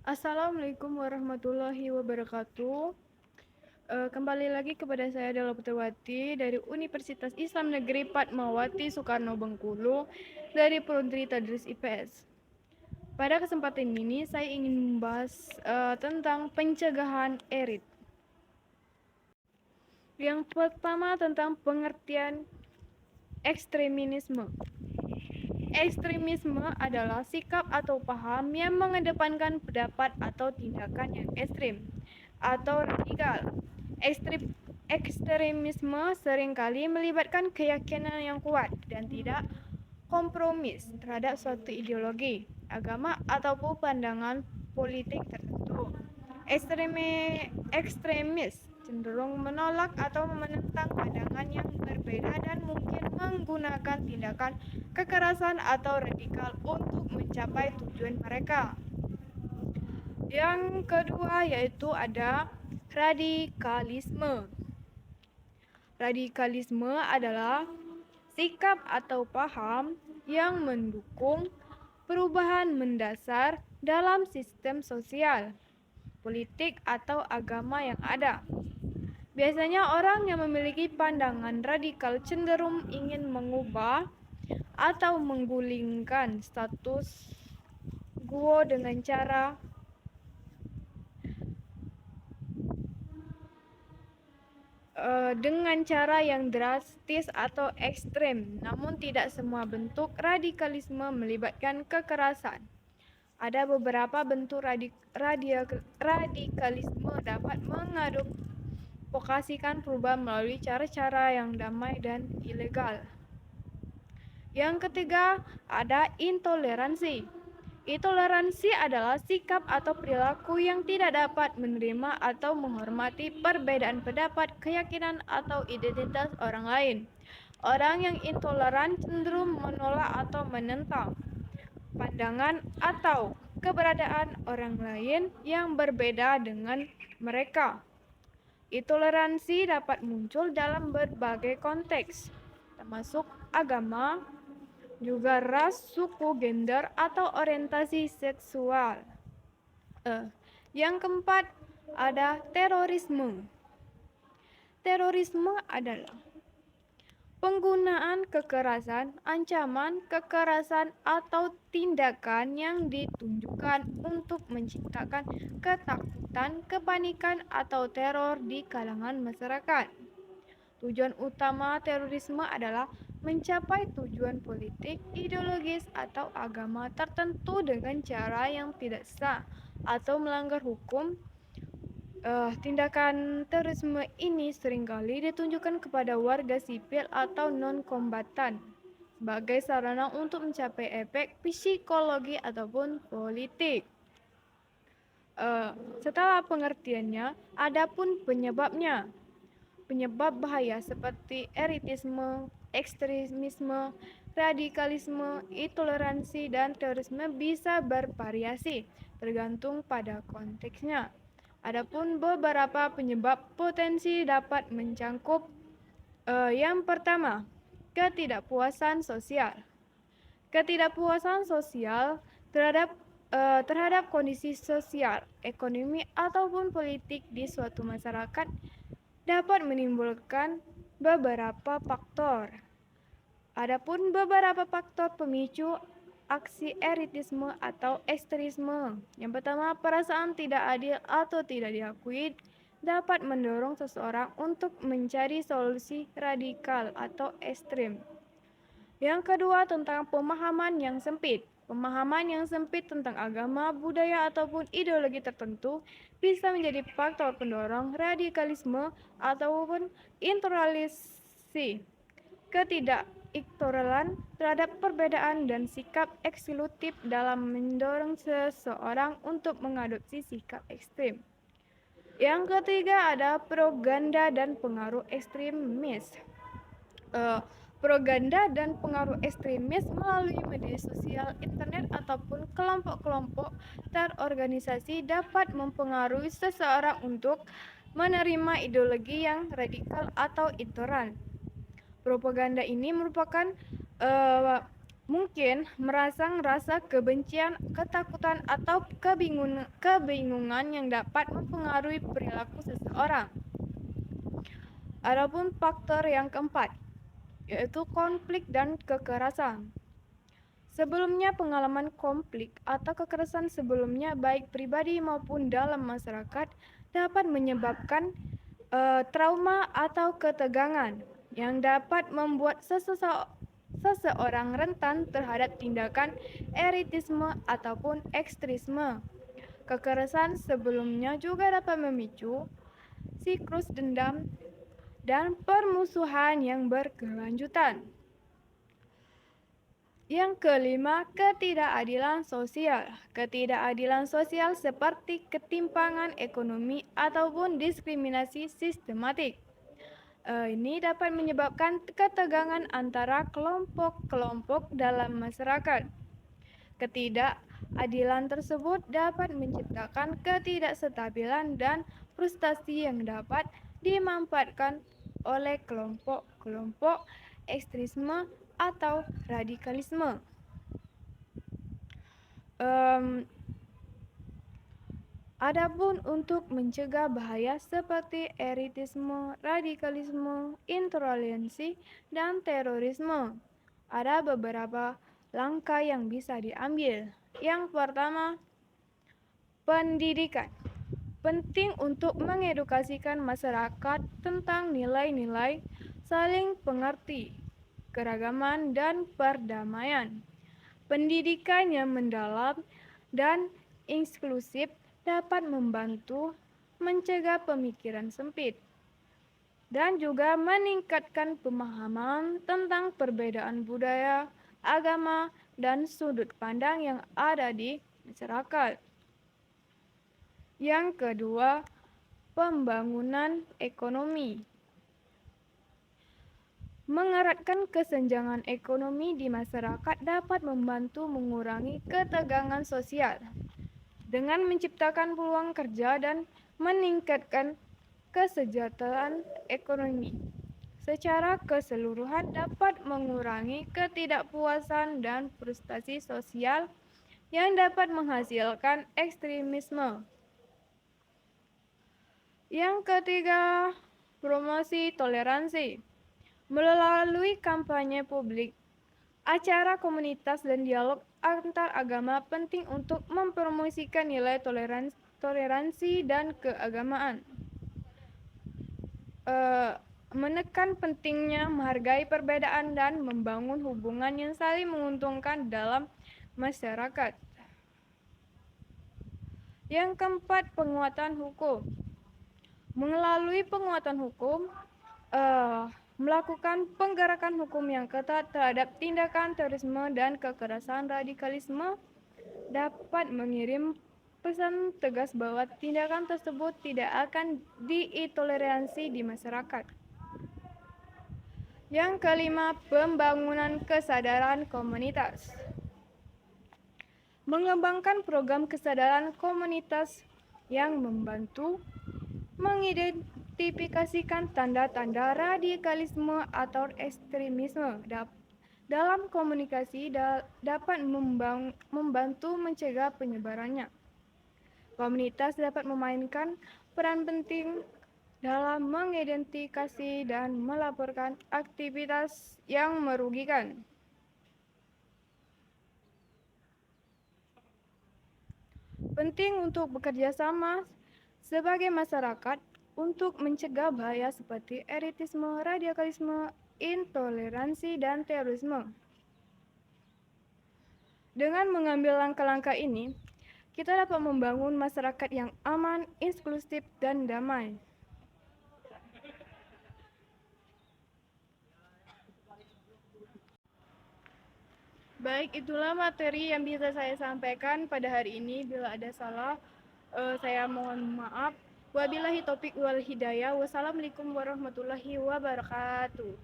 Assalamualaikum warahmatullahi wabarakatuh. Kembali lagi kepada saya Dela Putriwati dari Universitas Islam Negeri Fatmawati Soekarno Bengkulu dari Prodi Tadris IPS. Pada kesempatan ini saya ingin membahas tentang pencegahan erit. Yang pertama tentang pengertian ekstremisme. Ekstremisme adalah sikap atau paham yang mengedepankan pendapat atau tindakan yang ekstrem atau radikal. Ekstremisme seringkali melibatkan keyakinan yang kuat dan tidak kompromis terhadap suatu ideologi, agama, ataupun pandangan politik tertentu. Ekstremis cenderung menolak atau menentang pandangan yang berbeda dan mungkin menggunakan tindakan kekerasan atau radikal untuk mencapai tujuan mereka. Yang kedua yaitu ada radikalisme. Radikalisme adalah sikap atau paham yang mendukung perubahan mendasar dalam sistem sosial, politik, atau agama yang ada. Biasanya orang yang memiliki pandangan radikal cenderung ingin mengubah atau menggulingkan status quo dengan cara yang drastis atau ekstrem. Namun tidak semua bentuk radikalisme melibatkan kekerasan. Ada beberapa bentuk radikalisme dapat mengadvokasikan perubahan melalui cara-cara yang damai dan ilegal. Yang ketiga, ada intoleransi. Intoleransi adalah sikap atau perilaku yang tidak dapat menerima atau menghormati perbedaan pendapat, keyakinan, atau identitas orang lain. Orang yang intoleran cenderung menolak atau menentang pandangan atau keberadaan orang lain yang berbeda dengan mereka. Intoleransi dapat muncul dalam berbagai konteks, termasuk agama, juga ras, suku, gender, atau orientasi seksual. Yang keempat, ada terorisme. Terorisme adalah penggunaan kekerasan, ancaman, kekerasan, atau tindakan yang ditunjukkan untuk menciptakan ketakutan, kepanikan, atau teror di kalangan masyarakat. Tujuan utama terorisme adalah mencapai tujuan politik, ideologis, atau agama tertentu dengan cara yang tidak sah atau melanggar hukum. Tindakan terorisme ini seringkali ditunjukkan kepada warga sipil atau non-kombatan sebagai sarana untuk mencapai efek psikologi ataupun politik. Setelah pengertiannya, adapun penyebabnya. Penyebab bahaya seperti eritisme, ekstremisme, radikalisme, intoleransi, dan terorisme bisa bervariasi tergantung pada konteksnya. Adapun beberapa penyebab potensi dapat mencangkup yang pertama, ketidakpuasan sosial. Ketidakpuasan sosial terhadap kondisi sosial, ekonomi, ataupun politik di suatu masyarakat dapat menimbulkan beberapa faktor. Adapun beberapa faktor pemicu aksi eritisme atau ekstremisme. Yang pertama, perasaan tidak adil atau tidak diakui dapat mendorong seseorang untuk mencari solusi radikal atau ekstrem. Yang kedua, tentang pemahaman yang sempit. Pemahaman yang sempit tentang agama, budaya, ataupun ideologi tertentu bisa menjadi faktor pendorong radikalisme ataupun intoleransi. Ketidaktoleran terhadap perbedaan dan sikap eksklusif dalam mendorong seseorang untuk mengadopsi sikap ekstrem. Yang ketiga ada propaganda dan pengaruh ekstremis. Propaganda dan pengaruh ekstremis melalui media sosial, internet, ataupun kelompok-kelompok terorganisasi dapat mempengaruhi seseorang untuk menerima ideologi yang radikal atau intoleran. Propaganda ini merupakan Mungkin merangsang rasa kebencian, ketakutan, atau kebingungan yang dapat mempengaruhi perilaku seseorang. Adapun faktor yang keempat, yaitu konflik dan kekerasan. Sebelumnya, pengalaman konflik atau kekerasan sebelumnya, baik pribadi maupun dalam masyarakat, dapat menyebabkan trauma atau ketegangan yang dapat membuat seseorang rentan terhadap tindakan erotisme ataupun ekstremisme. Kekerasan sebelumnya juga dapat memicu siklus dendam dan permusuhan yang berkelanjutan. Yang kelima, ketidakadilan sosial. Ketidakadilan sosial seperti ketimpangan ekonomi ataupun diskriminasi sistematik. Ini dapat menyebabkan ketegangan antara kelompok-kelompok dalam masyarakat. Ketidakadilan tersebut dapat menciptakan ketidakstabilan dan frustasi yang dapat dimanfaatkan oleh kelompok-kelompok ekstremisme atau radikalisme. Adapun untuk mencegah bahaya seperti erotisme, radikalisme, intoleransi, dan terorisme, ada beberapa langkah yang bisa diambil. Yang pertama, pendidikan. Penting untuk mengedukasikan masyarakat tentang nilai-nilai saling pengerti, keragaman, dan perdamaian. Pendidikan yang mendalam dan inklusif dapat membantu mencegah pemikiran sempit dan juga meningkatkan pemahaman tentang perbedaan budaya, agama, dan sudut pandang yang ada di masyarakat. Yang kedua, pembangunan ekonomi. Mengeratkan kesenjangan ekonomi di masyarakat dapat membantu mengurangi ketegangan sosial dengan menciptakan peluang kerja dan meningkatkan kesejahteraan ekonomi. Secara keseluruhan dapat mengurangi ketidakpuasan dan frustasi sosial yang dapat menghasilkan ekstremisme. Yang ketiga, promosi toleransi. Melalui kampanye publik, acara komunitas, dan dialog antar agama penting untuk mempromosikan nilai toleransi dan keagamaan. Menekan pentingnya menghargai perbedaan dan membangun hubungan yang saling menguntungkan dalam masyarakat. Yang keempat, penguatan hukum. Melalui penguatan hukum, melakukan penggerakan hukum yang ketat terhadap tindakan terorisme dan kekerasan radikalisme dapat mengirim pesan tegas bahwa tindakan tersebut tidak akan ditoleransi di masyarakat. Yang kelima, pembangunan kesadaran komunitas. Mengembangkan program kesadaran komunitas yang membantu mengidentifikasikan tanda-tanda radikalisme atau ekstremisme dalam komunikasi dapat membantu mencegah penyebarannya. Komunitas dapat memainkan peran penting dalam mengidentifikasi dan melaporkan aktivitas yang merugikan. Penting untuk bekerja sama sebagai masyarakat untuk mencegah bahaya seperti erotisme, radikalisme, intoleransi, dan terorisme. Dengan mengambil langkah-langkah ini, kita dapat membangun masyarakat yang aman, inklusif, dan damai. Baik, itulah materi yang bisa saya sampaikan pada hari ini. Bila ada salah, saya mohon maaf. Wabillahi taufiq wal hidayah. Wassalamualaikum warahmatullahi wabarakatuh.